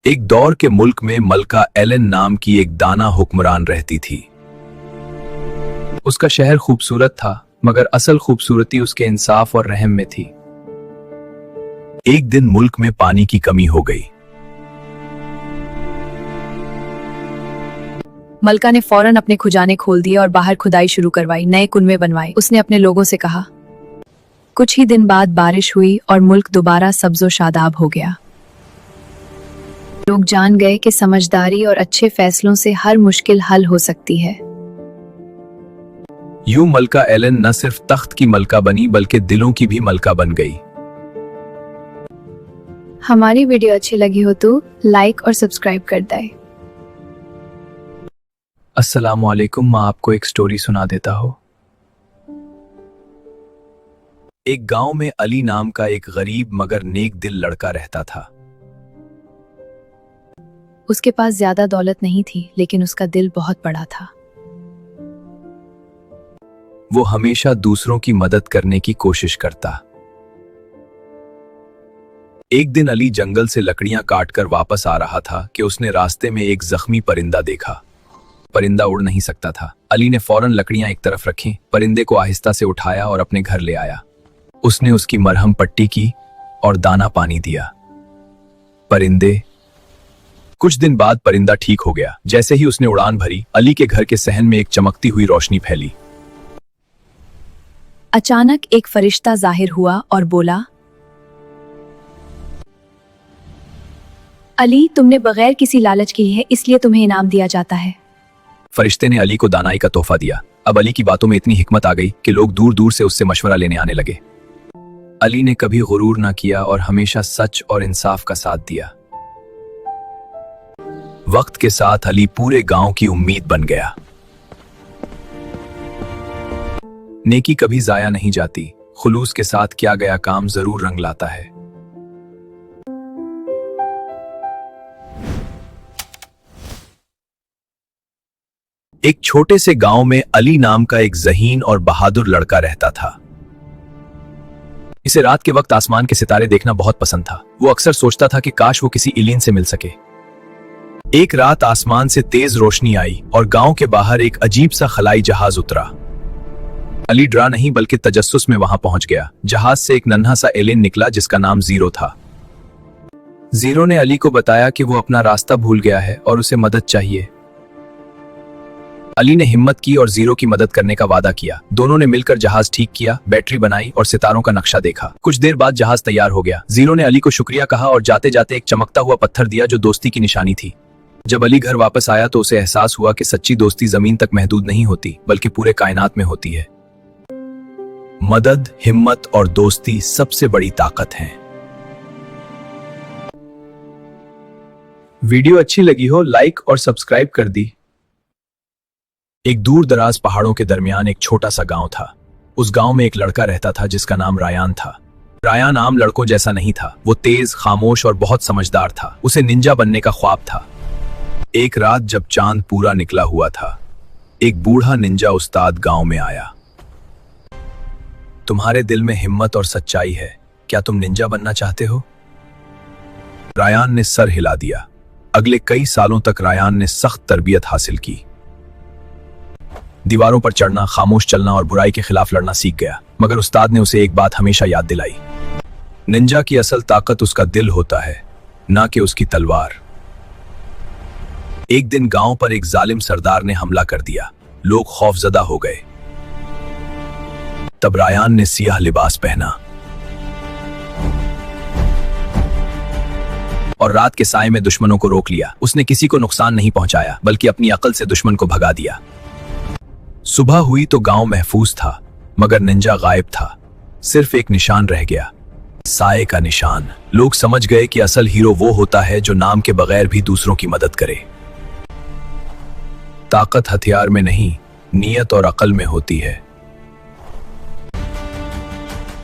एक दौर के मुल्क में मलका एलन नाम की एक दाना हुक्मरान रहती थी। उसका शहर खूबसूरत था, मगर असल खूबसूरती उसके इंसाफ और रहम में थी। एक दिन मुल्क में पानी की कमी हो गई। मलका ने फौरन अपने खुजाने खोल दिए और बाहर खुदाई शुरू करवाई, नए कुनवे बनवाए। उसने अपने लोगों से कहा। कुछ ही दिन बाद बारिश हुई और मुल्क दोबारा सब्जो शादाब हो गया। लोग जान गए कि समझदारी और अच्छे फैसलों से हर मुश्किल हल हो सकती है। यूं मलका एलन न सिर्फ तख्त की मलका बनी बल्कि दिलों की भी मलका बन गई। हमारी वीडियो अच्छी लगी हो तो लाइक और सब्सक्राइब कर दें। अस्सलामुअलैकुम, मैं आपको एक स्टोरी सुना देता हूँ। एक गांव में अली नाम का एक गरीब मगर नेक दिल लड़का रहता था। उसके पास ज्यादा दौलत नहीं थी, लेकिन उसका दिल बहुत बड़ा था। वो हमेशा दूसरों की मदद करने की कोशिश करता। एक दिन अली जंगल से लकड़ियां काटकर वापस आ रहा था कि उसने रास्ते में एक जख्मी परिंदा देखा। परिंदा उड़ नहीं सकता था। अली ने फौरन लकड़ियां एक तरफ रखीं, परिंदे को आहिस्ता से उठाया और अपने घर ले आया। उसने उसकी मरहम पट्टी की और दाना पानी दिया। कुछ दिन बाद परिंदा ठीक हो गया। जैसे ही उसने उड़ान भरी, अली के घर के सहन में एक चमकती हुई रोशनी फैली। अचानक एक फरिश्ता जाहिर हुआ और बोला, अली, तुमने बगैर किसी लालच के है, इसलिए तुम्हें इनाम दिया जाता है। फरिश्ते ने अली को दानाई का तोहफा दिया। अब अली की बातों में इतनी हिकमत आ गई कि लोग दूर दूर से उससे मशवरा लेने आने लगे। अली ने कभी गुरूर ना किया और हमेशा सच और इंसाफ का साथ दिया। वक्त के साथ अली पूरे गांव की उम्मीद बन गया। नेकी कभी जाया नहीं जाती। खुलूस के साथ किया गया काम जरूर रंग लाता है। एक छोटे से गांव में अली नाम का एक ज़हीन और बहादुर लड़का रहता था। इसे रात के वक्त आसमान के सितारे देखना बहुत पसंद था। वो अक्सर सोचता था कि काश वो किसी इलीन से मिल सके। एक रात आसमान से तेज रोशनी आई और गांव के बाहर एक अजीब सा खलाई जहाज उतरा। अली डरा नहीं बल्कि तजस्सुस में वहां पहुंच गया। जहाज से एक नन्हा सा एलियन निकला जिसका नाम जीरो था। जीरो ने अली को बताया कि वो अपना रास्ता भूल गया है और उसे मदद चाहिए। अली ने हिम्मत की और जीरो की मदद करने का वादा किया। दोनों ने मिलकर जहाज ठीक किया, बैटरी बनाई और सितारों का नक्शा देखा। कुछ देर बाद जहाज तैयार हो गया। जीरो ने अली को शुक्रिया कहा और जाते जाते एक चमकता हुआ पत्थर दिया जो दोस्ती की निशानी थी। जब अली घर वापस आया तो उसे एहसास हुआ कि सच्ची दोस्ती जमीन तक महदूद नहीं होती बल्कि पूरे कायनात में होती है। मदद, हिम्मत और दोस्ती सबसे बड़ी ताकत है। वीडियो अच्छी लगी हो लाइक और सब्सक्राइब कर दी। एक दूर दराज पहाड़ों के दरमियान एक छोटा सा गांव था। उस गांव में एक लड़का रहता था जिसका नाम रायान था। रायान आम लड़कों जैसा नहीं था। वो तेज, खामोश और बहुत समझदार था। उसे निंजा बनने का ख्वाब था। एक रात जब चांद पूरा निकला हुआ था, एक बूढ़ा निंजा उस्ताद गांव में आया। तुम्हारे दिल में हिम्मत और सच्चाई है, क्या तुम निंजा बनना चाहते हो? रायान ने सर हिला दिया। अगले कई सालों तक रायान ने सख्त तरबियत हासिल की। दीवारों पर चढ़ना, खामोश चलना और बुराई के खिलाफ लड़ना सीख गया। मगर उस्ताद ने उसे एक बात हमेशा याद दिलाई। निंजा की असल ताकत उसका दिल होता है, ना कि उसकी तलवार। एक दिन गांव पर एक जालिम सरदार ने हमला कर दिया। लोग खौफजदा हो गए। तब रायान ने सियाह लिबास पहना और रात के साए में दुश्मनों को रोक लिया। उसने किसी को नुकसान नहीं पहुंचाया बल्कि अपनी अकल से दुश्मन को भगा दिया। सुबह हुई तो गांव महफूज था, मगर निंजा गायब था। सिर्फ एक निशान रह गया, साए का निशान। लोग समझ गए कि असल हीरो वो होता है जो नाम के बगैर भी दूसरों की मदद करे। ताकत हथियार में नहीं, नियत और अकल में होती है।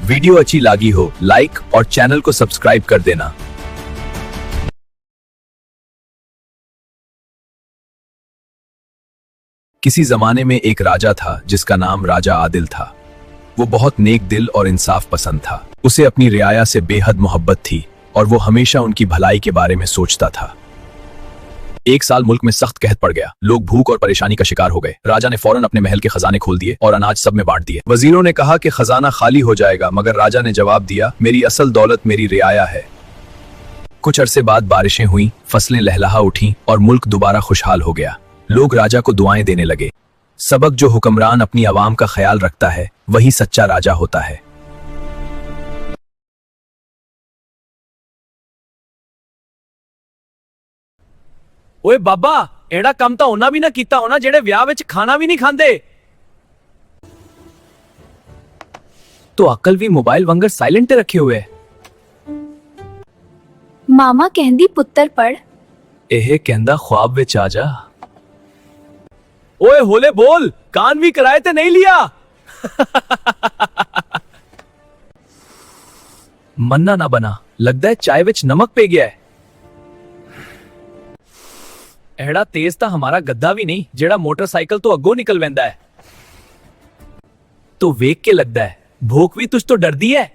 वीडियो अच्छी लगी हो लाइक और चैनल को सब्सक्राइब कर देना। किसी जमाने में एक राजा था जिसका नाम राजा आदिल था। वो बहुत नेक दिल और इंसाफ पसंद था। उसे अपनी रियाया से बेहद मोहब्बत थी और वो हमेशा उनकी भलाई के बारे में सोचता था। एक साल मुल्क में सख्त कहत पड़ गया। लोग भूख और परेशानी का शिकार हो गए। राजा ने फौरन अपने महल के खजाने खोल दिए और अनाज सब में बांट दिए। वजीरों ने कहा कि खजाना खाली हो जाएगा, मगर राजा ने जवाब दिया, मेरी असल दौलत मेरी रियाया है। कुछ अरसे बाद बारिशें हुई, फसलें लहलहा उठी और मुल्क दोबारा खुशहाल हो गया। लोग राजा को दुआएं देने लगे। सबक जो हुक्मरान अपनी आवाम का ख्याल रखता है वही सच्चा राजा होता है। ਓਏ ਬਾਬਾ ਇਹੜਾ ਕੰਮ ਤਾਂ ਉਹਨਾਂ ਵੀ ਨਾ ਕੀਤਾ ਹੋਣਾ ਜਿਹੜੇ ਵਿਆਹ ਵਿੱਚ ਖਾਣਾ ਵੀ ਨਹੀਂ ਖਾਂਦੇ। तो अक्ल भी मोबाइल वंगर साइलेंट ते रखे हुए है। मामा कहंदी पुत्तर पढ़। ਇਹ ਕਹਿੰਦਾ ख्वाब विच आ जा। ਓਏ ਹੋਲੇ बोल, कान भी किराए ते नहीं लिया। मन्ना ना बना, लगता है चाय विच नमक पे गया है। ਇਹੜਾ ਤੇਜ਼ ਤਾਂ ਹਮਾਰਾ ਗੱਦਾ ਵੀ ਨਹੀਂ ਜਿਹੜਾ ਮੋਟਰਸਾਈਕਲ ਤੋਂ ਅੱਗੋਂ ਨਿਕਲ ਵੈਂਦਾ ਹੈ। तो वेख के लगता है भूख भी तुझ तो डरदी है।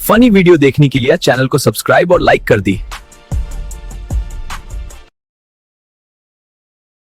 फनी वीडियो देखने के लिए चैनल को सब्सक्राइब और लाइक कर दी।